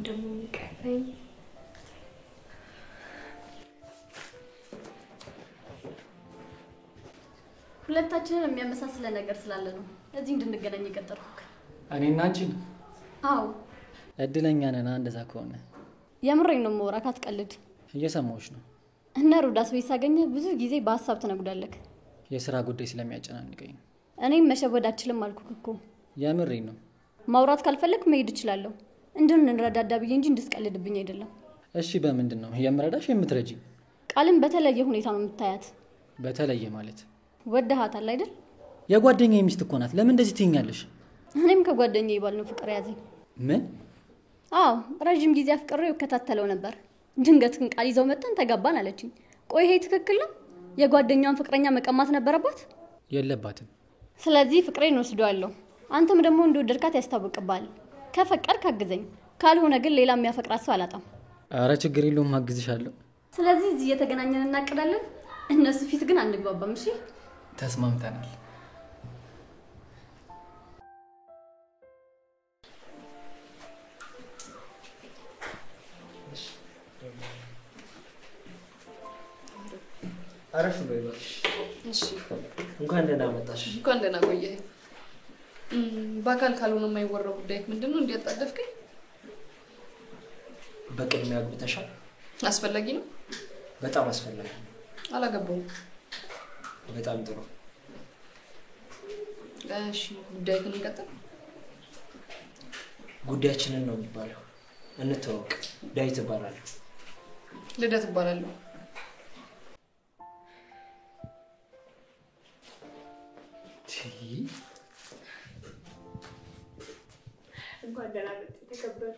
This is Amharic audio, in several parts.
ደግሞ ቀረኝ ሁለታችንን የሚያመሳስለ ነገር ስላለ ነው እዚህ እንድንገናኝ የቀጠርኩክ እኔና አንቺ አዎ እድለኛ ነን እንደዛ ከሆነ የምሬን ነው መውራክ አትቀልድ እየሰማሁሽ ነው እና ሩዳስ ቤት ሳገኘ ብዙ ጊዜ በሐሳብ ተነጉዳለክ የሥራ ጉዳይ ስለሚያጨናንቀኝ እኔም መሸወድ አልችልም አልኩክ እኮ የምሬን ነው ማውራት ካልፈለክ መሄድ እችላለሁ እንድንረዳዳ ብዬ እንጂ እንድትቀልድብኝ አይደለም እሺ በምንድነው የምረዳሽ የምትረጂ ቃልም በተለየ ሁኔታ ነው የምታያት በተለየ ማለት ወደሃታል አይደል የጓደኛዬ ሚስት እኮ ናት ለምን እንደዚህ ትይኛለሽ እኔም ከጓደኛዬ ባል ነው ፍቅር ያዘኝ ምን አዎ ረጅም ጊዜ አፍቅሬው ይከታተለው ነበር ድንገት ግን ቃል ይዘው መጣን ተጋባን አለችኝ ቆይ ይሄ ትክክል ነው የጓደኛዋን ፍቅረኛ መቀማት ነበረባት የለባትም ስለዚህ ፍቅሬን ወስደዋለሁ አንተም ደግሞ እንደወደድካት ያስታውቅባል ከፈቀድክ አግዘኝ ካልሆነ ግን ሌላ የሚያፈቅራት ሰው አላጣም አረ ችግር የለውም አግዝሻለሁ ስለዚህ እዚህ እየተገናኘን እናቀዳለን እነሱ ፊት ግን አንግባባም እሺ ተስማምተናል አረፍ በይባሽ እሺ እንኳን ደህና መጣሽ እንኳን ደህና ቆየህ በአካል ካልሆነ የማይወራው ጉዳይ ምንድነው እንዲያጣደፍከኝ በቅድሚያ አግብተሻል አስፈላጊ ነው በጣም አስፈላጊ አላገባውም በጣም ጥሩ እሺ ጉዳይህን እንቀጥል ጉዳያችንን ነው የሚባለው እንተዋወቅ ዳዊት እባላለሁ ልደት እባላለሁ እንኳን ደህና መጣ ተከበር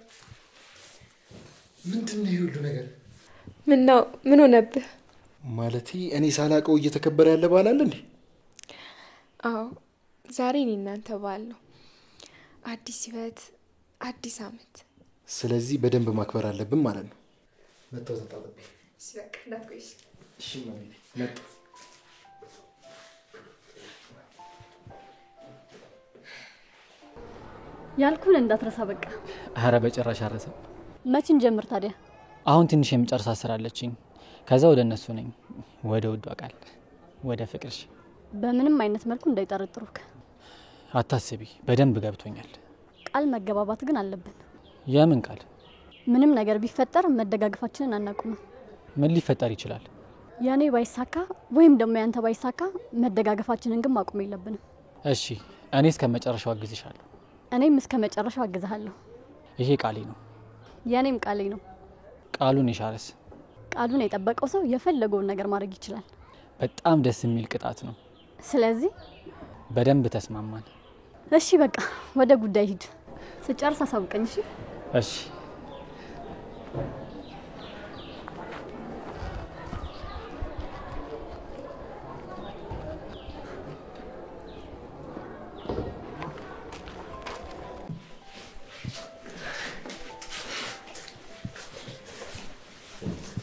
ምንድነው ይሁሉ ነገር ምን ሆነብህ ማለቴ እኔ ሳላቀው እየተከበረ ያለ በዓል አለ እንዴ አዎ ዛሬ እኔ እናንተ በዓል ነው አዲስ ህይወት አዲስ አመት ስለዚህ በደንብ ማክበር አለብን ማለት ነው መጣው ተጣጣበ ሲበቃ እንዳትቆይሽ እሺ ማለት መጣ ያልኩን እንዳትረሳ በቃ አረ በጭራሽ አረሰው መችን ጀምር ታዲያ አሁን ትንሽ የምጨርሳ ስራ አለችኝ ከዛ ወደ እነሱ ነኝ ወደ ውዱ ቃል ወደ ፍቅርሽ በምንም አይነት መልኩ እንዳይጠረጥሩክ አታስቢ በደንብ ገብቶኛል ቃል መገባባት ግን አለብን የምን ቃል ምንም ነገር ቢፈጠር መደጋገፋችንን አናቁም ምን ሊፈጠር ይችላል ያኔ ባይሳካ ወይም ደግሞ ያንተ ባይሳካ መደጋገፋችንን ግን ማቆም የለብንም እሺ እኔ እስከ መጨረሻው አግዝሻለሁ እኔም እስከ መጨረሻው አግዝሃለሁ ይሄ ቃሌ ነው ያኔም ቃሌ ነው ቃሉን የሻረስ ቃሉን የጠበቀው ሰው የፈለገውን ነገር ማድረግ ይችላል በጣም ደስ የሚል ቅጣት ነው ስለዚህ በደንብ ተስማማን እሺ በቃ ወደ ጉዳይ ሂድ ስጨርስ አሳውቀኝ እሺ እሺ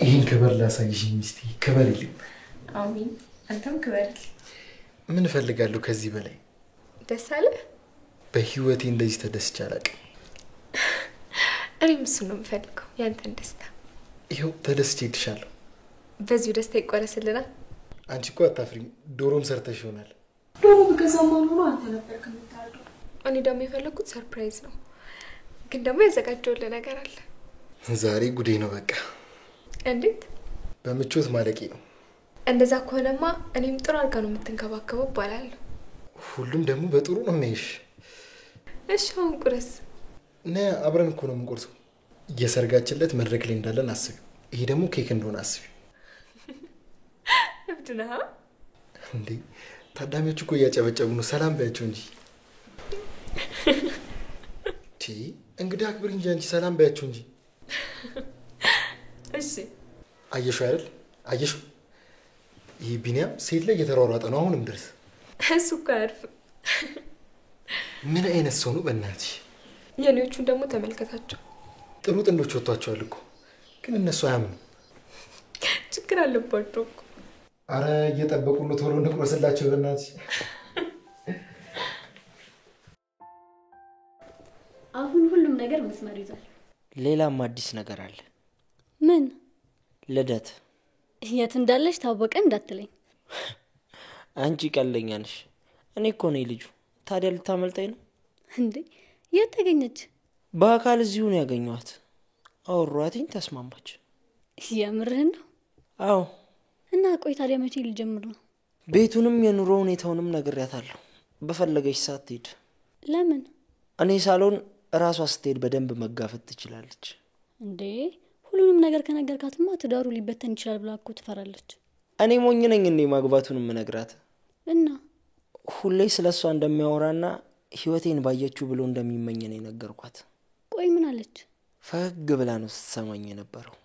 ይሄን ክብር ላሳይሽ ሚስቴ ክብር ይልኝ አሚን አንተም ክበርል ምን ፈልጋለሁ ከዚህ በላይ ደስ አለ በህይወቴ እንደዚህ ተደስቼ አላውቅም እኔም እሱ ነው የምፈልገው ያንተን ደስታ ይኸው ተደስቼ ይልሻለሁ በዚሁ ደስታ ይቆረስልናል አንቺ እኮ አታፍሪም ዶሮም ሰርተሽ ይሆናል ዶሮ በገዛማው ነው አንተ ነበር ከምታረደው እኔ ደግሞ የፈለኩት ሰርፕራይዝ ነው ግን ደግሞ ያዘጋጀውልህ ነገር አለ ዛሬ ጉዴ ነው በቃ እንዴት በምቾት ማለቂ ነው እንደዛ ከሆነማ እኔም ጥሩ አድርጋ ነው የምትንከባከበው ባላለሁ ሁሉም ደግሞ በጥሩ ነው የሚያይሽ እሺ አሁን ቁረስ ነ አብረን እኮ ነው የምንቆርሰው የሰርጋችንለት መድረክ ላይ እንዳለን አስቢ ይሄ ደግሞ ኬክ እንደሆነ አስቢ እብድና እንዴ ታዳሚዎች እኮ እያጨበጨቡ ነው ሰላም ባያቸው እንጂ እንግዲህ አክብር እንጂ አንቺ ሰላም ባያቸው እንጂ እሺ አየሽው አይደል አየሽው ይሄ ቢኒያም ሴት ላይ እየተሯሯጠ ነው አሁንም ድረስ እሱ እኮ አያርፍም ምን አይነት ሰው ነው በእናትሽ የኔዎቹን ደግሞ ተመልከታቸው ጥሩ ጥንዶች ወጥቷቸዋል እኮ ግን እነሱ አያምኑ ችግር አለባቸው እኮ አረ እየጠበቁ ነው ቶሎ እንቁረስላቸው በእናትሽ አሁን ሁሉም ነገር መስመር ይዟል ሌላም አዲስ ነገር አለ። ምን? ልደት። የት እንዳለሽ ታወቀ እንዳትለኝ። አንቺ ቀለኛ ነሽ። እኔ እኮ ነኝ ልጁ። ታዲያ ልታመልጠኝ ነው እንዴ? የት ተገኘች? በአካል እዚሁ ነው ያገኘኋት። አወሯትኝ፣ ተስማማች። የምርህን ነው? አዎ። እና ቆይ ታዲያ መቼ ልጀምር ነው? ቤቱንም የኑሮ ሁኔታውንም ነግሬያታለሁ። በፈለገች ሰዓት ትሄድ። ለምን? እኔ ሳሎን ራሷ ስትሄድ በደንብ መጋፈጥ ትችላለች። እንዴ ሁሉንም ነገር ከነገርካትማ ትዳሩ ሊበተን ይችላል ብላ እኮ ትፈራለች። እኔ ሞኝ ነኝ እንዴ ማግባቱንም እነግራት? እና ሁሌ ስለሷ እንደሚያወራና ህይወቴን ባየችው ብሎ እንደሚመኝ ነው የነገርኳት። ቆይ ምን አለች? ፈገግ ብላ ነው ስትሰማኝ የነበረው።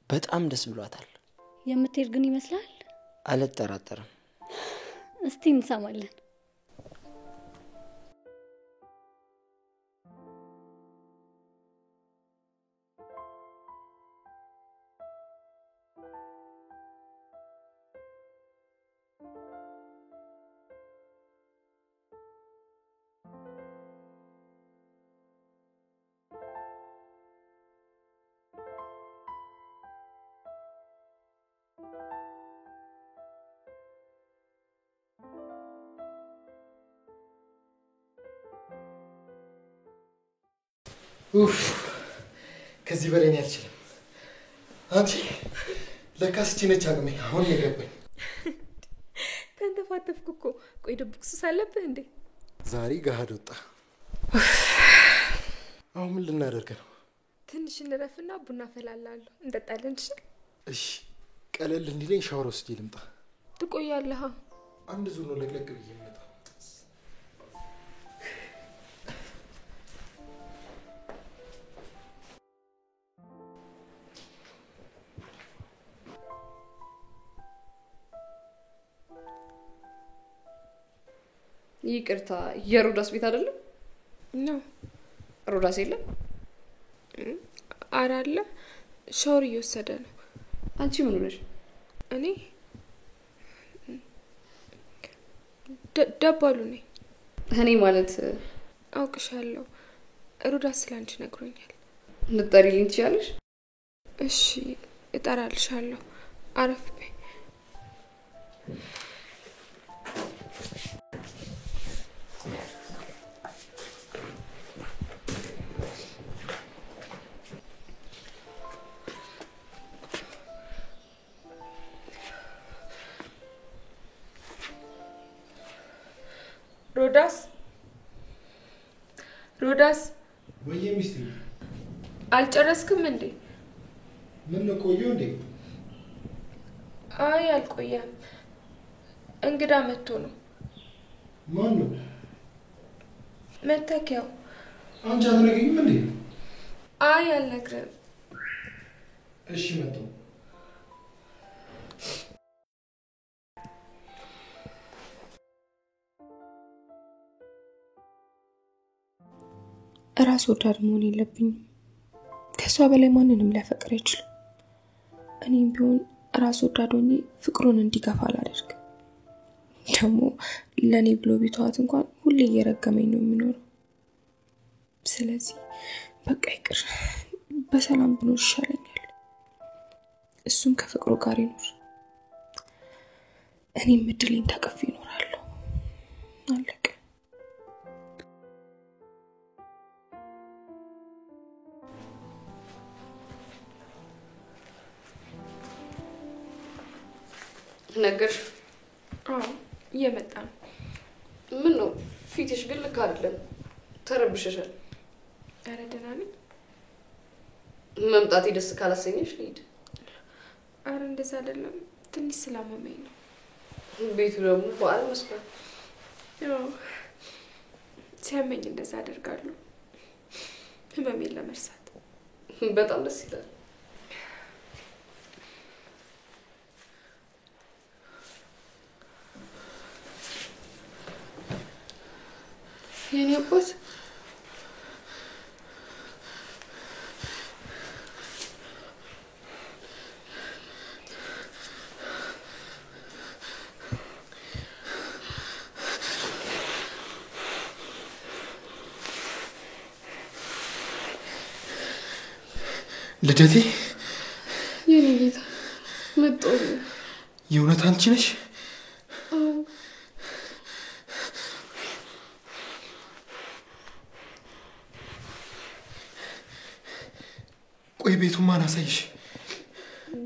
በጣም ደስ ብሏታል። የምትሄድ ግን ይመስላል? አልጠራጠርም። እስቲ እንሰማለን። ኡፍ ከዚህ በላይ እኔ አልችልም። አንቺ ለካስ እቺ ነች አቅሜ። አሁን የገባኝ። ተንተፋተፍኩ እኮ። ቆይ ድብቅ ሱስ አለብህ እንዴ? ዛሬ ገሃድ ወጣ። አሁን ምን ልናደርግ ነው? ትንሽ እንረፍና ቡና ፈላላለሁ፣ እንጠጣለን። እሺ ቀለል እንዲለኝ ሻወር ወስጄ ልምጣ። ትቆያለህ? አንድ ዙር ነው ለቅለቅ ብዬ መጣ። ይቅርታ፣ የሮዳስ ቤት አይደለም? ነው። ሮዳስ የለም? ኧረ አለ፣ ሻወር እየወሰደ ነው። አንቺ ምን ሆነሽ? እኔ ደባሉ ነኝ። እኔ ማለት አውቅሻለሁ። ሮዳስ ስላንቺ ነግሮኛል። ልትጠሪልኝ ትችያለሽ? እሺ እጠራልሻለሁ። አረፍ በይ። ሮዳስ ወይዬ ሚስቴ፣ አልጨረስክም እንዴ? ምን ነው ቆየው እንዴ? አይ አልቆየም። እንግዳ መጥቶ ነው። ማን ነው? መተኪያው። አንቺ አትነግሪኝም እንዴ? አይ አልነግርም። እሺ መጣሁ። ራስ ወዳድ መሆን የለብኝም። ከሷ በላይ ማንንም ሊያፈቅር አይችልም። እኔም ቢሆን ራስ ወዳድ ሆኜ ፍቅሩን እንዲገፋ አላደርግም። ደግሞ ለኔ ብሎ ቢተዋት እንኳን ሁሌ እየረገመኝ ነው የሚኖረው። ስለዚህ በቃ ይቅር፣ በሰላም ብኖር ይሻለኛል። እሱም ከፍቅሩ ጋር ይኖር፣ እኔም እድሌን ተቀፍ ይኖራለሁ። አለቀ። ነገርሽ? አዎ እየመጣ ነው። ምን ነው ፊትሽ ግን ልክ አይደለም፣ ተረብሸሻል። ኧረ ደህና ነኝ። መምጣቴ ደስ ካላሰኘሽ ልሂድ። ኧረ እንደዛ አይደለም፣ ትንሽ ስላመመኝ ነው። ቤቱ ደግሞ በዓል መስሏል። ያው ሲያመኝ እንደዛ አደርጋለሁ፣ ህመሜን ለመርሳት። በጣም ደስ ይላል። የኔ አባት ልደቴ የኔ ጌታ መጣሁ። የእውነት አንቺ ነሽ? ቆይ ቤቱ ማን አሳይሽ?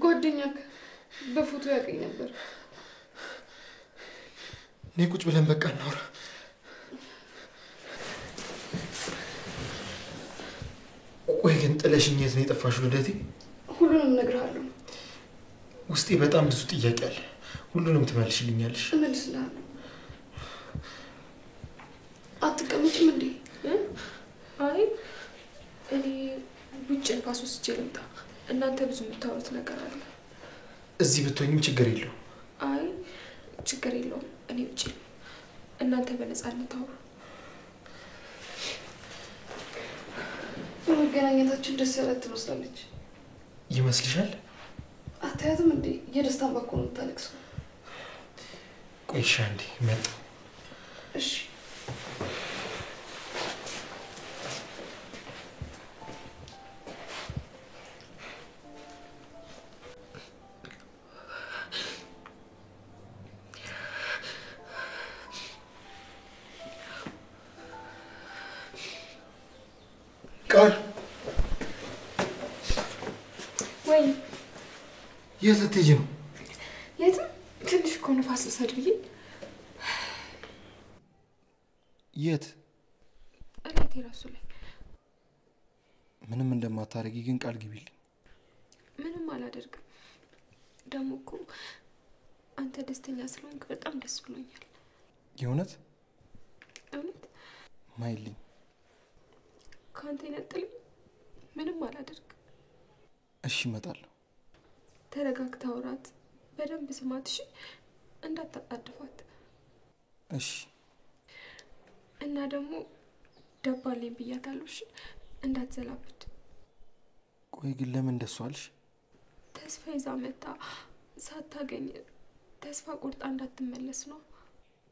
ጓደኛክ በፎቶ ያገኝ ነበር። ነይ ቁጭ ብለን በቃ እናውራ። ቆይ ግን ጥለሽኝ የት ነው የጠፋሽው ልደቴ? ሁሉንም እነግርሃለሁ። ውስጤ በጣም ብዙ ጥያቄ አለ። ሁሉንም ትመልሽልኛለሽ? እመልስልሃለሁ። አትቀመጭም እንዴ? አይ እኔ ውጭ ንፋስ ወስጄ ልምጣ። እናንተ ብዙ የምታወሩት ነገር አለ። እዚህ ብትሆኝም ችግር የለውም። አይ ችግር የለውም። እኔ ውጭ እናንተ በነፃነት አውሩ። መገናኘታችን ደስ ያላት ትመስላለች። ይመስልሻል? አታያትም እንዴ? የደስታን ባኮ ነው የምታለቅሰው። ቆይ እሺ አንዴ መጣሁ። እሺ ቃል ወይ የት ልትሄጂ ነው? የትም ትንሽ እኮ ንፋስ ልውሰድ ብዬ። የት? እቤቴ እራሱ ላይ። ምንም እንደማታረጊ ግን ቃል ግቢልኝ። ምንም አላደርግም። ደግሞ እኮ አንተ ደስተኛ ስለሆንክ በጣም ደስ ብሎኛል። የእውነት? እውነት ማይልኝ ከአንተ ይነጥልኝ። ምንም አላደርግም። እሺ እመጣለሁ። ተረጋግታ አውራት። በደንብ ስማት እሺ? እንዳታጣድፋት እሺ። እና ደግሞ ደባለኝ ብያታለሁ እሺ? እንዳትዘላብድ። ቆይ ግን ለምን እንደሱ አልሽ? ተስፋ ይዛ መጣ ሳታገኝ ተስፋ ቆርጣ እንዳትመለስ ነው።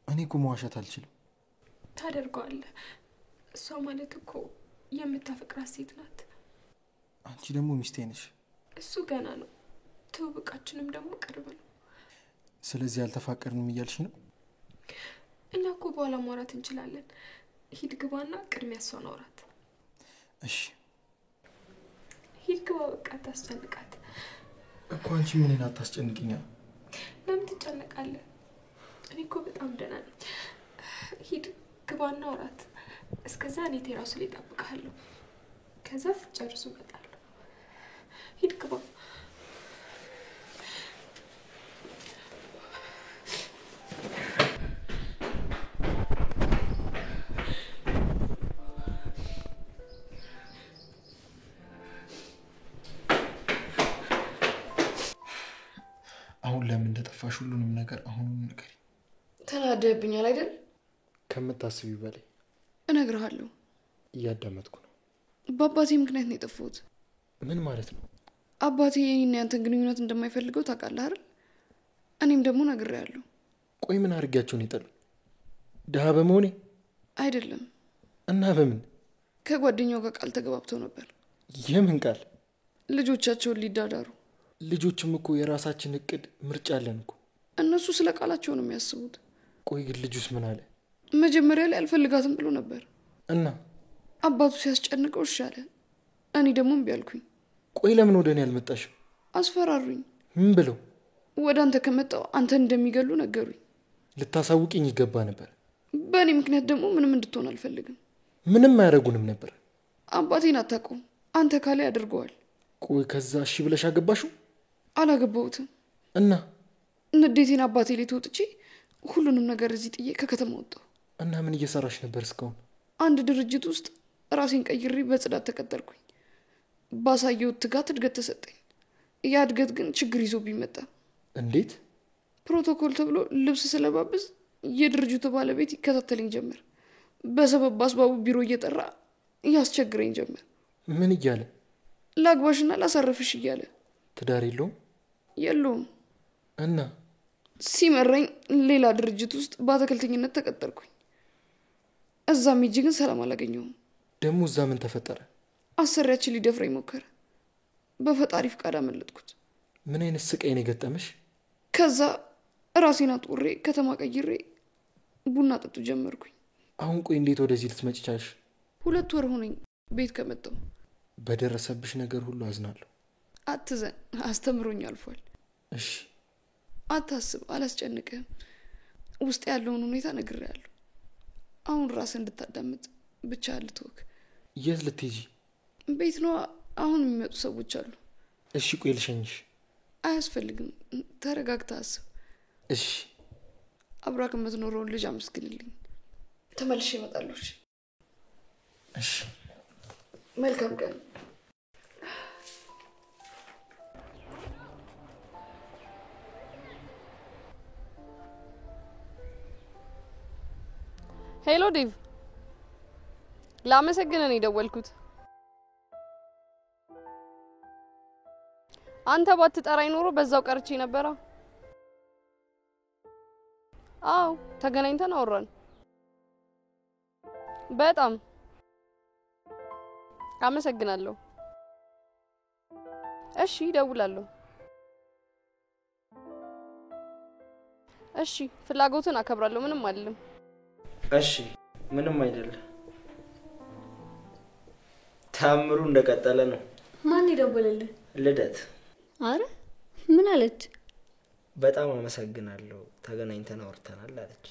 እኔ እኮ መዋሸት አልችልም። ታደርገዋለህ። እሷ ማለት እኮ የምታፈቅራት ሴት ናት። አንቺ ደግሞ ሚስቴ ነሽ። እሱ ገና ነው። ትውውቃችንም ደግሞ ቅርብ ነው። ስለዚህ አልተፋቀርንም እያልሽ ነው? እኛ እኮ በኋላ ማውራት እንችላለን። ሂድ ግባና ቅድሚያ እሷን አውራት። እሺ ሂድ ግባ። በቃ ታስጨንቃት እኮ። አንቺ ምንን አታስጨንቅኛ? ለምን ትጨነቃለህ? እኔ እኮ በጣም ደህና ነኝ። ሂድ ግባና አውራት። እስከዛ እኔ ቴራሱ ላይ እጠብቅሃለሁ። ከዛ ስትጨርሱ እመጣለሁ። ሂድ ግባ። አሁን ለምን እንደጠፋሽ ሁሉንም ነገር አሁኑን ንገሪ። ተናደህብኛል አይደል? ከምታስቢው በላይ እነግርሃለሁ። እያዳመጥኩ ነው። በአባቴ ምክንያት ነው የጠፋሁት። ምን ማለት ነው? አባቴ የኔና ያንተን ግንኙነት እንደማይፈልገው ታውቃለህ አይደል? እኔም ደግሞ ነግሬያለሁ። ቆይ ምን አድርጊያቸውን ይጠሉ? ድሃ በመሆኔ አይደለም። እና በምን? ከጓደኛው ጋር ቃል ተገባብተው ነበር። የምን ቃል? ልጆቻቸውን ሊዳዳሩ። ልጆችም እኮ የራሳችን እቅድ ምርጫ አለን እኮ። እነሱ ስለ ቃላቸው ነው የሚያስቡት። ቆይ ግን ልጁስ ምን አለ? መጀመሪያ ላይ አልፈልጋትም ብሎ ነበር እና አባቱ ሲያስጨንቀው እሺ አለ። እኔ ደግሞ እምቢ አልኩኝ። ቆይ ለምን ወደ እኔ አልመጣሽም? አስፈራሩኝ። ምን ብለው? ወደ አንተ ከመጣው አንተን እንደሚገሉ ነገሩኝ። ልታሳውቂኝ ይገባ ነበር። በእኔ ምክንያት ደግሞ ምንም እንድትሆን አልፈልግም። ምንም አያደርጉንም ነበር። አባቴን አታውቀውም። አንተ ካለ ያደርገዋል። ቆይ ከዛ እሺ ብለሽ አገባሽው? አላገባሁትም። እና ንዴቴን አባቴ ላይ ተወጥቼ ሁሉንም ነገር እዚህ ጥዬ ከከተማ ወጣሁ። እና ምን እየሰራሽ ነበር እስካሁን? አንድ ድርጅት ውስጥ ራሴን ቀይሬ በጽዳት ተቀጠርኩኝ። ባሳየሁት ትጋት እድገት ተሰጠኝ። ያ እድገት ግን ችግር ይዞብኝ መጣ። እንዴት? ፕሮቶኮል ተብሎ ልብስ ስለባብስ የድርጅቱ ባለቤት ይከታተለኝ ጀመር። በሰበብ በአስባቡ ቢሮ እየጠራ ያስቸግረኝ ጀመር። ምን እያለ? ላግባሽና ላሳረፍሽ እያለ። ትዳር የለውም? የለውም። እና ሲመረኝ ሌላ ድርጅት ውስጥ በአትክልተኝነት ተቀጠርኩኝ። እዛም ሂጄ ግን ሰላም አላገኘሁም። ደግሞ እዛ ምን ተፈጠረ? አሰሪያችን ሊደፍረኝ ሞከረ። በፈጣሪ ፍቃድ አመለጥኩት። ምን አይነት ስቃይ ነው የገጠመሽ? ከዛ ራሴን አጥቁሬ ከተማ ቀይሬ ቡና ጠጡ ጀመርኩኝ። አሁን ቆይ እንዴት ወደዚህ ልትመጪ ቻልሽ? 2 ወር ሆነኝ ቤት ከመጣሁ። በደረሰብሽ ነገር ሁሉ አዝናለሁ። አትዘን፣ አስተምሮኝ አልፏል። እሺ አታስብ፣ አላስጨንቅህም። ውስጥ ያለውን ሁኔታ ነግሬያለሁ። አሁን ራስህ እንድታዳምጥ ብቻ ልትወክ። የት ልትሄጂ? ቤት ነው። አሁን የሚመጡ ሰዎች አሉ። እሺ ቆይ ልሸኝሽ። አያስፈልግም፣ ተረጋግተህ አስብ። እሺ አብራክ የምትኖረውን ልጅ አመስግንልኝ። ተመልሼ እመጣለሁ። እሺ መልካም ቀን። ሄሎ ዴቭ፣ ላመሰግንህ ነው የደወልኩት። አንተ ባትጠራኝ ኖሮ በዛው ቀርቼ ነበራ። አዎ ተገናኝተን አወራን። በጣም አመሰግናለሁ። እሺ ደውላለሁ። እሺ ፍላጎትን አከብራለሁ። ምንም አይደለም። እሺ ምንም አይደለም። ታምሩ እንደቀጠለ ነው። ማን ይደውልልህ? ልደት። አረ ምን አለች? በጣም አመሰግናለሁ ተገናኝተን አውርተናል አለች።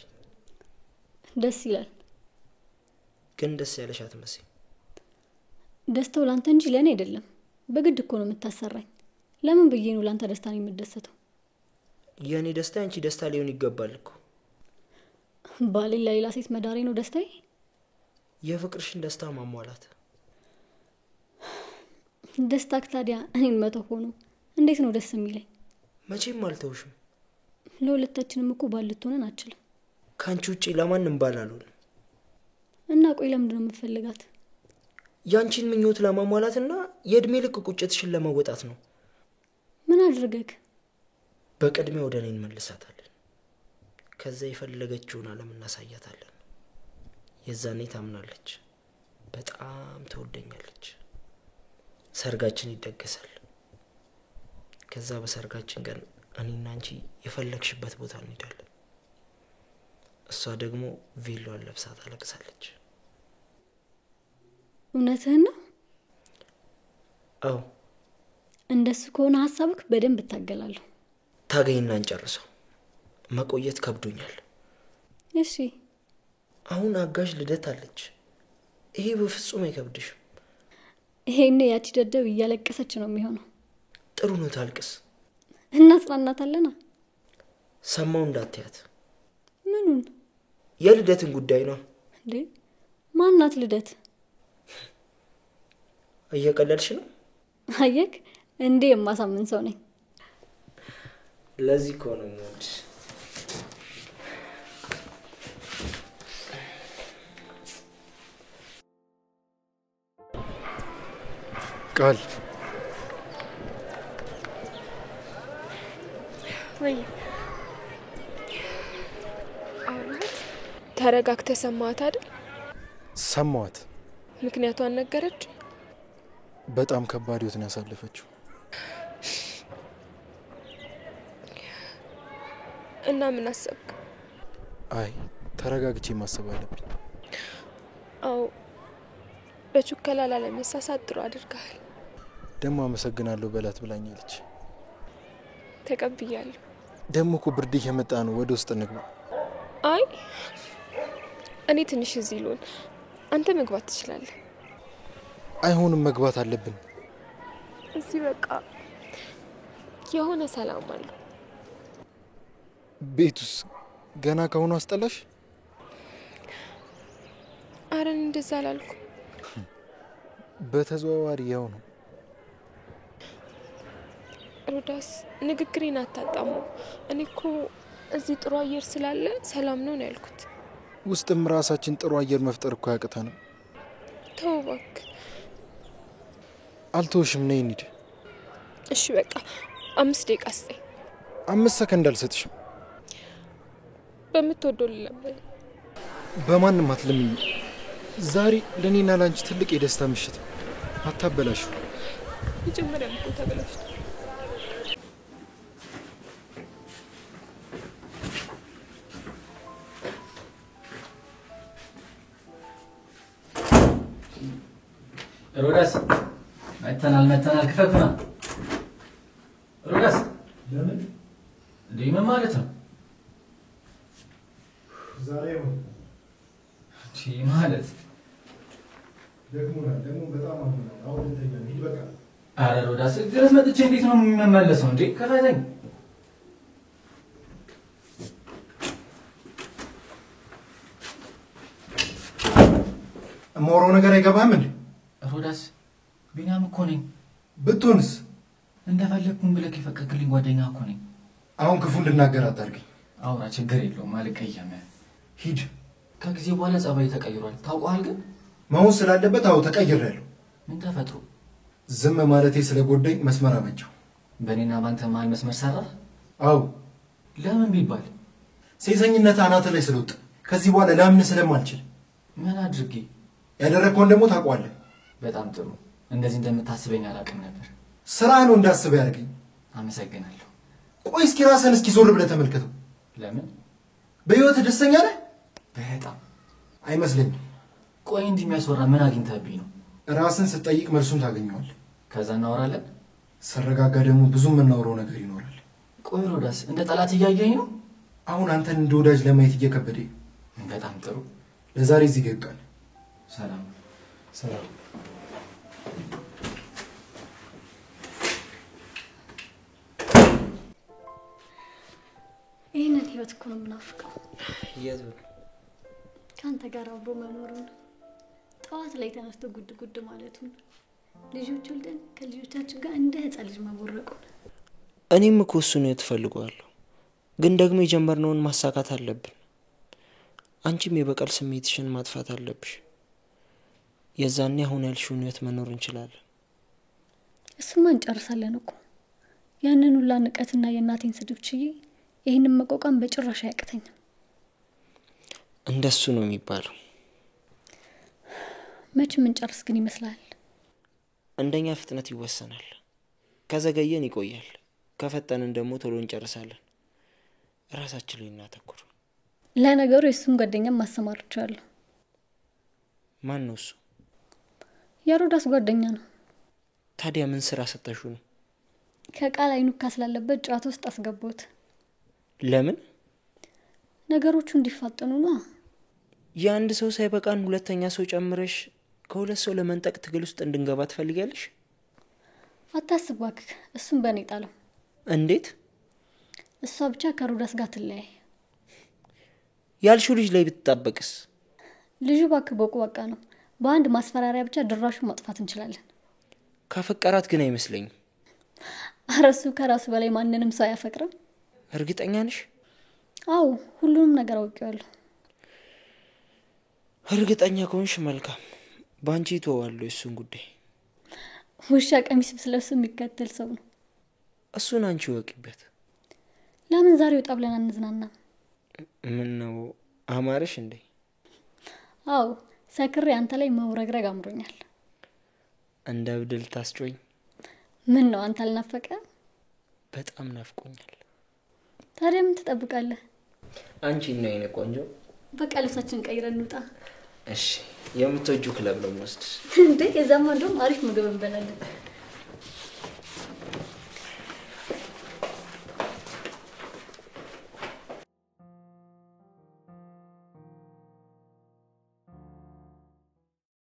ደስ ይላል። ግን ደስ ያለሽ አትመስይ። ደስታው ላንተ እንጂ ለኔ አይደለም። በግድ እኮ ነው የምታሰራኝ። ለምን ብዬ ነው ላንተ ደስታ ነው የምደሰተው? የኔ ደስታ አንቺ ደስታ ሊሆን ይገባል እኮ። ባሌ ለሌላ ሴት መዳሬ ነው ደስታዬ? የፍቅርሽን ደስታ ማሟላት። ደስታክ ታዲያ እኔን መተው ሆኖ እንዴት ነው ደስ የሚለኝ? መቼም አልተውሽም። ለሁለታችንም እኮ ባል ልትሆነን አትችልም። ካንቺ ውጪ ለማንም ባል አልሆንም። እና ቆይ ለምንድን ነው የምትፈልጋት? ያንቺን ምኞት ለማሟላትና የእድሜ ልክ ቁጭትሽን ለመወጣት ነው። ምን አድርገክ? በቅድሚያ ወደ እኔ እንመልሳታለን። ከዛ የፈለገችውን ዓለም እናሳያታለን። የዛኔ ታምናለች። በጣም ትወደኛለች። ሰርጋችን ይደገሳል። ከዛ በሰርጋችን ቀን እኔና አንቺ የፈለግሽበት ቦታ እንሄዳለን። እሷ ደግሞ ቬሎዋን ለብሳ ታለቅሳለች። እውነትህን ነው? አዎ። እንደሱ ከሆነ ሀሳብክ በደንብ እታገላለሁ። ታገይና እንጨርሰው። መቆየት ከብዶኛል። እሺ አሁን አጋዥ ልደት አለች። ይሄ በፍጹም አይከብድሽም። ይሄኔ ያቺ ደደብ እያለቀሰች ነው የሚሆነው። ጥሩ ነው ታልቅስ። እናጽናናታለና። ሰማው እንዳትያት። ምኑን? የልደትን ጉዳይ ነው እንዴ? ማናት ልደት? እየቀለልሽ ነው? አየክ እንዴ የማሳምን ሰው ነኝ። ለዚህ እኮ ነው የምወድሽ። ቃል ወይ አውራት ተረጋግተህ ሰማሃት አይደል? ሰማዋት። ምክንያቷን ነገረች? በጣም ከባድ ህይወት ነው ያሳለፈችው። እና ምን አሰብክ? አይ ተረጋግቼ ማሰብ አለብኝ። አዎ በቹከላ ላለመሳሳት ጥሩ አድርገሃል። ደሞ አመሰግናለሁ በላት ብላኛለች። ተቀብያለሁ። ደሞ እኮ ብርድ እየመጣ ነው። ወደ ውስጥ እንግባ። አይ እኔ ትንሽ እዚህ ልሆን፣ አንተ መግባት ትችላለህ። አይሆንም፣ መግባት አለብን። እዚህ በቃ የሆነ ሰላም አለ። ቤቱስ ገና ከሆነ አስጠላሽ? አረን እንደዛ አላልኩ። በተዘዋዋሪ ያው ነው። ሮዳስ ንግግሬን አታጣሙ። እኔ እኮ እዚህ ጥሩ አየር ስላለ ሰላም ነው ያልኩት። ውስጥም ራሳችን ጥሩ አየር መፍጠር እኮ ያቅተናል። ተው እባክህ። አልተውሽም፣ ነይ እንሂድ። እሺ በቃ 5 ደቂቃ ስጠኝ። 5 ሰከንድ አልሰጥሽም። በምትወደው ልለበል። በማንም አትለምኝ። ዛሬ ለኔና ላንቺ ትልቅ የደስታ ምሽት። አታበላሹ። መጀመሪያ እኮ ተበላሽቶ ሮዳስ መተናል ክፈቱና ሮዳስ ለምን ምን ማለት ነው ዛሬ ማለት ደግሞ በጣም አሁን እንተኛ ሂድ በቃ አረ ሮዳስ ድረስ መጥቼ እንዴት ነው የምመለሰው እንዴ ከፈተኝ የማወራው ነገር አይገባም እንዴ ሮዳስ ቢናም እኮ ነኝ ብትሆንስ እንደፈለግኩኝ ብለህ የፈቀድክልኝ ጓደኛ እኮ ነኝ አሁን ክፉ እንድናገር አታርገኝ አውራ ችግር የለውም አልቀየም ሂድ ከጊዜ በኋላ ጸባይ ተቀይሯል ታውቀዋል ግን መሆን ስላለበት አዎ ተቀይሬያለሁ ምን ተፈጥሮ ዝም ማለቴ ስለጎደኝ መስመር አመጣው በእኔና ባንተ መሀል መስመር ሰራ አዎ ለምን ቢባል ሴሰኝነት አናተ ላይ ስለወጣ ከዚህ በኋላ ላምን ስለማልችል ምን አድርጌ ያደረከውን ደግሞ ታውቀዋለህ በጣም ጥሩ እንደዚህ እንደምታስበኝ አላውቅም ነበር ስራ ነው እንዳስብ ያደርገኝ አመሰግናለሁ ቆይ እስኪ ራስህን እስኪ ዞር ብለህ ተመልከተው ለምን በህይወት ደስተኛ ነህ በጣም አይመስለኝም ቆይ እንዲህ የሚያስወራ ምን አግኝተህብኝ ነው ራስን ስትጠይቅ መልሱን ታገኘዋለህ ከዛ እናወራለን ስረጋጋ ደግሞ ብዙ የምናወራው ነገር ይኖራል ቆይ ሮዳስ እንደ ጠላት እያየኝ ነው አሁን አንተን እንደ ወዳጅ ለማየት እየከበደኝ በጣም ጥሩ ለዛሬ እዚህ ጋር ይብቃል ሰላም ይህንን ህይወት እኮ ነው የምናፍቀው የት ከአንተ ጋር አብሮ መኖሩን ጠዋት ላይ ተነስቶ ጉድ ማለቱን ልጆች ወልደን ከልጆቻችን ጋር እንደ ህፃን ልጅ መቦረቁን እኔም እኮ እሱን እፈልገዋለሁ ግን ደግሞ የጀመርነውን ማሳካት አለብን አንቺም የበቀል ስሜትሽን ማጥፋት አለብሽ የዛኔ አሁን ያልሽውን ህይወት መኖር እንችላለን እሱማ እንጨርሳለን እኮ ያንን ሁላ ንቀትና የእናቴን ስድብ ችዬ ይህንን መቋቋም በጭራሽ አያቅተኝም እንደሱ ነው የሚባለው መቼም እንጨርስ ግን ይመስላል እንደኛ ፍጥነት ይወሰናል ከዘገየን ይቆያል ከፈጠንን ደግሞ ቶሎ እንጨርሳለን ራሳችን ላይ እናተኩር ለነገሩ የሱን ጓደኛም ማሰማርቻለሁ ማን ነው እሱ የሮዳስ ጓደኛ ነው ታዲያ ምን ስራ ሰጠሹ ነው ከቃል አይኑ ካስላለበት ጫት ውስጥ አስገቦት ለምን ነገሮቹ እንዲፋጠኑ ነው የአንድ ሰው ሳይበቃን ሁለተኛ ሰው ጨምረሽ ከሁለት ሰው ለመንጠቅ ትግል ውስጥ እንድንገባ ትፈልጊያለሽ አታስባክ እሱን በኔ ጣለው እንዴት እሷ ብቻ ከሮዳስ ጋር ትለያይ ያልሽው ልጅ ላይ ብትጣበቅስ ልጁ ባክ በቁ በቃ ነው በአንድ ማስፈራሪያ ብቻ ድራሹ ማጥፋት እንችላለን ካፈቀራት ግን አይመስለኝም አረሱ ከራሱ በላይ ማንንም ሰው ያፈቅራል እርግጠኛ ነሽ አው ሁሉንም ነገር አውቄዋለሁ እርግጠኛ ከሆንሽ መልካም ባንቺ ተዋዋለሁ እሱን ጉዳይ ውሻ ቀሚስ ስለብስ የሚከተል ሰው ነው እሱን አንቺ ወቂበት ለምን ዛሬ ወጣ ብለን አንዝናና ምን ነው አማረሽ እንዴ አው ሰክሬ አንተ ላይ መውረግረግ አምሮኛል እንደ አብድል ታስጮኝ ምን ነው አንተ አልናፈቀ በጣም ናፍቆኛል ታዲያ ምን ትጠብቃለህ አንቺ እና የኔ ቆንጆ በቃ ልብሳችን ቀይረን እንውጣ እሺ የምትወጁ ክለብ ነው ወስድ እንዴ የዛማ እንደውም አሪፍ ምግብ እንበላለን